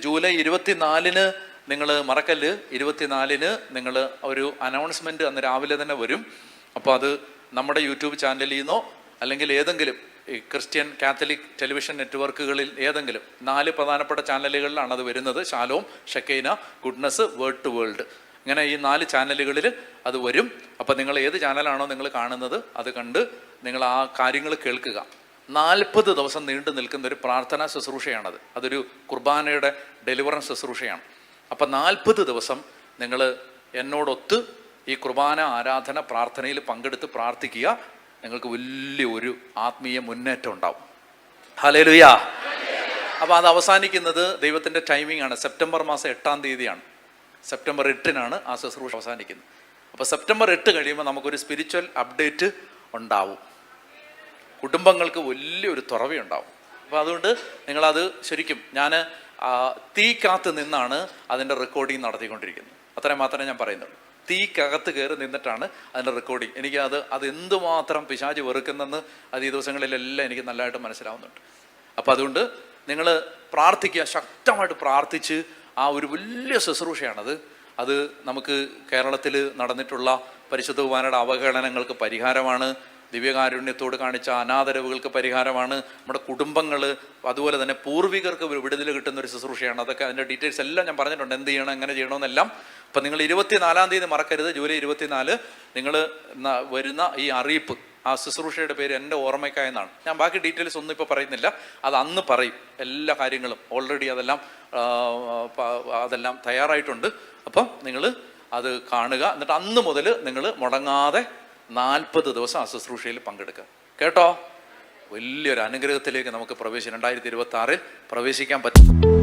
July 24 നിങ്ങൾ മറക്കല്ല്. 24 നിങ്ങൾ ഒരു അനൗൺസ്മെൻറ്റ് അന്ന് രാവിലെ തന്നെ വരും. അപ്പോൾ അത് നമ്മുടെ യൂട്യൂബ് ചാനലിൽ നിന്നോ അല്ലെങ്കിൽ ഏതെങ്കിലും ഈ ക്രിസ്ത്യൻ കാത്തലിക് ടെലിവിഷൻ നെറ്റ്വർക്കുകളിൽ ഏതെങ്കിലും 4 പ്രധാനപ്പെട്ട ചാനലുകളിലാണ് അത് വരുന്നത്. Shalom, Shekinah, Goodness, Word to World, ഇങ്ങനെ ഈ 4 ചാനലുകളിൽ അത് വരും. അപ്പം നിങ്ങൾ ഏത് ചാനലാണോ നിങ്ങൾ കാണുന്നത് അത് കണ്ട് നിങ്ങൾ ആ കാര്യങ്ങൾ കേൾക്കുക. 40 ദിവസം നീണ്ടു നിൽക്കുന്ന ഒരു പ്രാർത്ഥനാ ശുശ്രൂഷയാണത്. അതൊരു കുർബാനയുടെ ഡെലിവറൻസ് ശുശ്രൂഷയാണ്. അപ്പം 40 ദിവസം നിങ്ങൾ എന്നോടൊത്ത് ഈ കുർബാന ആരാധന പ്രാർത്ഥനയിൽ പങ്കെടുത്ത് പ്രാർത്ഥിക്കുക. നിങ്ങൾക്ക് വലിയൊരു ആത്മീയ മുന്നേറ്റം ഉണ്ടാവും. ഹല്ലേലൂയ. അപ്പോൾ അത് അവസാനിക്കുന്നത് ദൈവത്തിൻ്റെ ടൈമിംഗ് ആണ്. സെപ്റ്റംബർ മാസം 8-ാം തീയതിയാണ്. സെപ്റ്റംബർ 8-നാണ് ആ ശുശ്രൂഷ അവസാനിക്കുന്നത്. അപ്പോൾ സെപ്റ്റംബർ 8 കഴിയുമ്പോൾ നമുക്കൊരു സ്പിരിച്വൽ അപ്ഡേറ്റ് ഉണ്ടാവും. കുടുംബങ്ങൾക്ക് വലിയൊരു തുറവയുണ്ടാവും. അപ്പോൾ അതുകൊണ്ട് നിങ്ങളത് ശരിക്കും, ഞാൻ തീക്കകത്ത് നിന്നാണ് അതിൻ്റെ റെക്കോർഡിങ് നടത്തിക്കൊണ്ടിരിക്കുന്നത്. അത്രയും മാത്രമേ ഞാൻ പറയുന്നുള്ളൂ. തീക്കകത്ത് കയറി നിന്നിട്ടാണ് അതിൻ്റെ റെക്കോർഡിങ്. എനിക്ക് അത് എന്തുമാത്രം പിശാച് വെറുക്കുന്നെന്ന് അത് ഈ ദിവസങ്ങളിലെല്ലാം എനിക്ക് നല്ലതായിട്ട് മനസ്സിലാവുന്നുണ്ട്. അപ്പോൾ അതുകൊണ്ട് നിങ്ങൾ പ്രാർത്ഥിക്കുക, ശക്തമായിട്ട് പ്രാർത്ഥിച്ച് ആ ഒരു വലിയ ശുശ്രൂഷയാണത്. അത് നമുക്ക് കേരളത്തിൽ നടന്നിട്ടുള്ള പരിശുദ്ധ കുർബാനയുടെ അവഹേളനങ്ങൾക്ക് പരിഹാരമാണ്. ദിവ്യകാരുണ്യത്തോട് കാണിച്ച അനാദരവുകൾക്ക് പരിഹാരമാണ്. നമ്മുടെ കുടുംബങ്ങൾ, അതുപോലെ തന്നെ പൂർവികർക്ക് വിടുതൽ കിട്ടുന്ന ഒരു ശുശ്രൂഷയാണ്. അതൊക്കെ അതിൻ്റെ ഡീറ്റെയിൽസ് എല്ലാം ഞാൻ പറഞ്ഞിട്ടുണ്ട്, എന്ത് ചെയ്യണം, എങ്ങനെ ചെയ്യണമെന്നെല്ലാം. അപ്പം നിങ്ങൾ 24-ാം തീയതി മറക്കരുത്. ജൂലൈ 24 നിങ്ങൾ വരുന്ന ഈ അറിയിപ്പ്, ആ ശുശ്രൂഷയുടെ പേര് എൻ്റെ ഓർമ്മയ്ക്കായെന്നാണ്. ഞാൻ ബാക്കി ഡീറ്റെയിൽസ് ഒന്നും ഇപ്പോൾ പറയുന്നില്ല, അത് അന്ന് പറയും. എല്ലാ കാര്യങ്ങളും ഓൾറെഡി അതെല്ലാം തയ്യാറായിട്ടുണ്ട്. അപ്പം നിങ്ങൾ അത് കാണുക. എന്നിട്ട് അന്ന് മുതൽ നിങ്ങൾ മുടങ്ങാതെ 40 ദിവസം ആ ശുശ്രൂഷയിൽ പങ്കെടുക്കുക. കേട്ടോ? വലിയൊരു അനുഗ്രഹത്തിലേക്ക് നമുക്ക് 2026 പ്രവേശിക്കാൻ പറ്റും.